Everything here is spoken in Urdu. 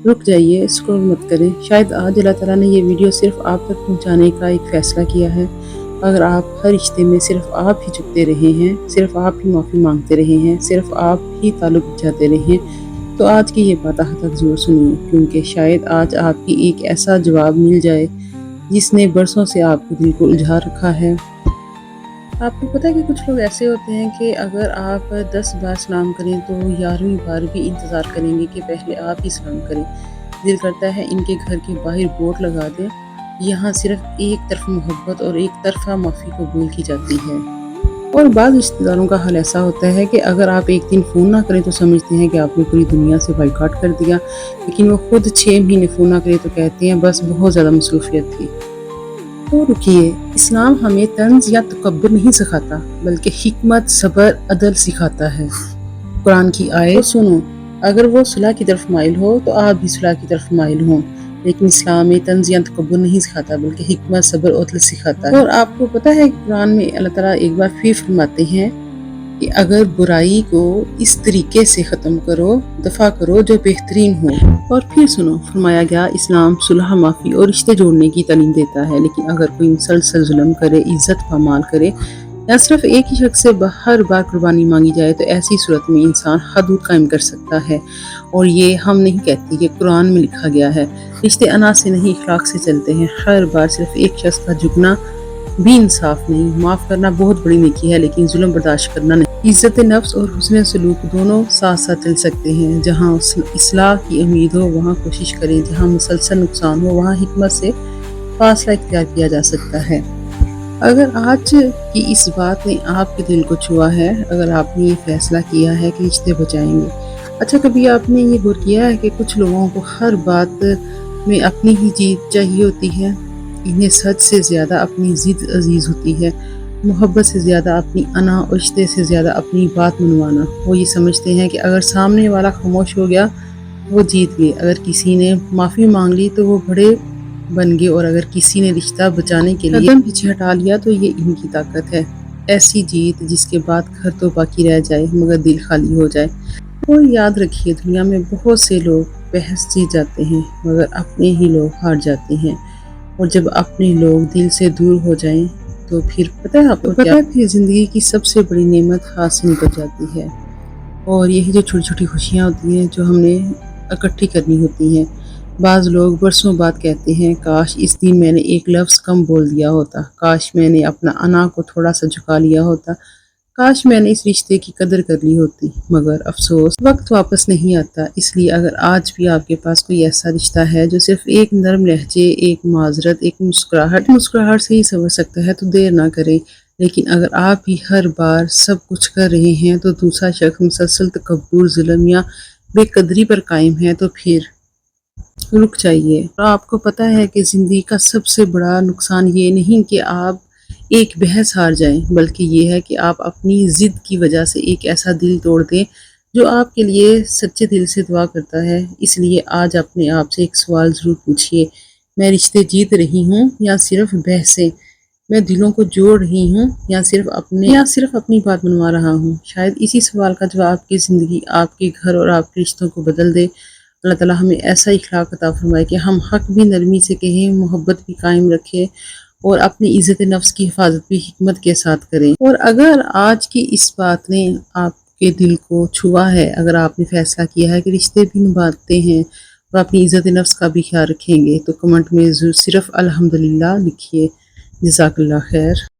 رک جائیے، اسکرول مت کریں۔ شاید آج اللہ تعالیٰ نے یہ ویڈیو صرف آپ تک پہنچانے کا ایک فیصلہ کیا ہے۔ اگر آپ ہر رشتے میں صرف آپ ہی جھکتے رہے ہیں، صرف آپ ہی معافی مانگتے رہے ہیں، صرف آپ ہی تعلق بچھاتے رہے ہیں، تو آج کی یہ بات تک ضرور سنیے، کیونکہ شاید آج آپ کی ایک ایسا جواب مل جائے جس نے برسوں سے آپ کے دل کو الجھا رکھا ہے۔ آپ کو پتہ ہے کہ کچھ لوگ ایسے ہوتے ہیں کہ اگر آپ 10 بار سلام کریں تو 11ویں بار بھی انتظار کریں گے کہ پہلے آپ ہی سلام کریں۔ دل کرتا ہے ان کے گھر کے باہر بورڈ لگا دیں، یہاں صرف ایک طرف محبت اور ایک طرفہ معافی قبول کی جاتی ہے۔ اور بعض رشتہ داروں کا حال ایسا ہوتا ہے کہ اگر آپ ایک دن فون نہ کریں تو سمجھتے ہیں کہ آپ نے پوری دنیا سے بائیکاٹ کر دیا، لیکن وہ خود 6 مہینے فون نہ کریں تو کہتے ہیں بس بہت زیادہ مصروفیت تھی۔ تو رکیے، اسلام ہمیں طنز یا تکبر نہیں سکھاتا، بلکہ حکمت، صبر، عدل سکھاتا ہے۔ قرآن کی آیت سنو، اگر وہ صلح کی طرف مائل ہو تو آپ بھی صلح کی طرف مائل ہوں، لیکن اسلام میں طنز یا تکبر نہیں سکھاتا بلکہ حکمت، صبر اور عدل سکھاتا ہے۔ اور آپ کو پتہ ہے قرآن میں اللہ تعالیٰ ایک بار پھر فرماتے ہیں کہ اگر برائی کو اس طریقے سے ختم کرو، دفع کرو جو بہترین ہو۔ اور پھر سنو، فرمایا گیا اسلام صلح، معافی اور رشتے جوڑنے کی تعلیم دیتا ہے، لیکن اگر کوئی مسلسل ظلم کرے، عزت پامال کرے یا صرف ایک ہی شخص سے ہر بار قربانی مانگی جائے تو ایسی صورت میں انسان حدود قائم کر سکتا ہے۔ اور یہ ہم نہیں کہتے، یہ قرآن میں لکھا گیا ہے۔ رشتے انا سے نہیں اخلاق سے چلتے ہیں۔ ہر بار صرف ایک شخص کا جھکنا بھی انصاف نہیں۔ معاف کرنا بہت بڑی نیکی ہے، لیکن ظلم برداشت کرنا نہیں۔ عزت نفس اور حسن سلوک دونوں ساتھ ساتھ چل سکتے ہیں۔ جہاں اصلاح کی امید ہو وہاں کوشش کریں، جہاں مسلسل نقصان ہو وہاں حکمت سے فاصلہ اختیار کیا جا سکتا ہے۔ اگر آج کی اس بات نے آپ کے دل کو چھوا ہے، اگر آپ نے یہ فیصلہ کیا ہے کہ رشتے بچائیں گے، اچھا کبھی آپ نے یہ غور کیا ہے کہ کچھ لوگوں کو ہر بات میں اپنی ہی جیت چاہیے ہوتی ہے؟ انہیں سچ سے زیادہ اپنی ضد عزیز ہوتی ہے، محبت سے زیادہ اپنی انا اور رشتے سے زیادہ اپنی بات منوانا۔ وہ یہ سمجھتے ہیں کہ اگر سامنے والا خاموش ہو گیا وہ جیت گئے، اگر کسی نے معافی مانگ لی تو وہ بڑے بن گئے، اور اگر کسی نے رشتہ بچانے کے لیے قدم پیچھے ہٹا لیا تو یہ ان کی طاقت ہے۔ ایسی جیت جس کے بعد گھر تو باقی رہ جائے مگر دل خالی ہو جائے۔ اور یاد رکھیے، دنیا میں بہت سے لوگ بحث جیت جاتے ہیں مگر اپنے ہی لوگ ہار جاتے ہیں، اور جب اپنے لوگ دل سے دور ہو جائیں تو پھر پتہ ہے آپ کو کیا؟ پھر زندگی کی سب سے بڑی نعمت ہاتھ سے نکل جاتی ہے، اور یہی جو چھوٹی چھوٹی خوشیاں ہوتی ہیں جو ہم نے اکٹھی کرنی ہوتی ہیں۔ بعض لوگ برسوں بعد کہتے ہیں کاش اس دن میں نے ایک لفظ کم بول دیا ہوتا، کاش میں نے اپنا انا کو تھوڑا سا جھکا لیا ہوتا، کاش میں نے اس رشتے کی قدر کر لی ہوتی۔ مگر افسوس، وقت واپس نہیں آتا، اس لیے اگر آج بھی آپ کے پاس کوئی ایسا رشتہ ہے جو صرف ایک نرم لہجے، ایک معذرت، ایک مسکراہٹ سے ہی سنور سکتا ہے تو دیر نہ کریں۔ لیکن اگر آپ بھی ہر بار سب کچھ کر رہے ہیں تو دوسرا شخص مسلسل تکبر، ظلم یا بے قدری پر قائم ہے تو پھر رک جائیے۔ اور آپ کو پتہ ہے کہ زندگی کا سب سے بڑا نقصان یہ نہیں کہ آپ ایک بحث ہار جائیں، بلکہ یہ ہے کہ آپ اپنی ضد کی وجہ سے ایک ایسا دل توڑ دیں جو آپ کے لیے سچے دل سے دعا کرتا ہے۔ اس لیے آج اپنے آپ سے ایک سوال ضرور پوچھیے، میں رشتے جیت رہی ہوں یا صرف بحثیں؟ میں دلوں کو جوڑ رہی ہوں یا صرف اپنی بات منوا رہا ہوں؟ شاید اسی سوال کا جواب آپ کی زندگی، آپ کے گھر اور آپ کے رشتوں کو بدل دے۔ اللہ تعالیٰ ہمیں ایسا اخلاق عطا فرمائے کہ ہم حق بھی نرمی سے کہیں، محبت بھی قائم رکھیں، اور اپنی عزت نفس کی حفاظت بھی حکمت کے ساتھ کریں۔ اور اگر آج کی اس بات نے آپ کے دل کو چھوا ہے، اگر آپ نے فیصلہ کیا ہے کہ رشتے بھی نبھاتے ہیں اور اپنی عزت نفس کا بھی خیال رکھیں گے، تو کمنٹ میں صرف الحمدللہ لکھیے۔ جزاک اللہ خیر۔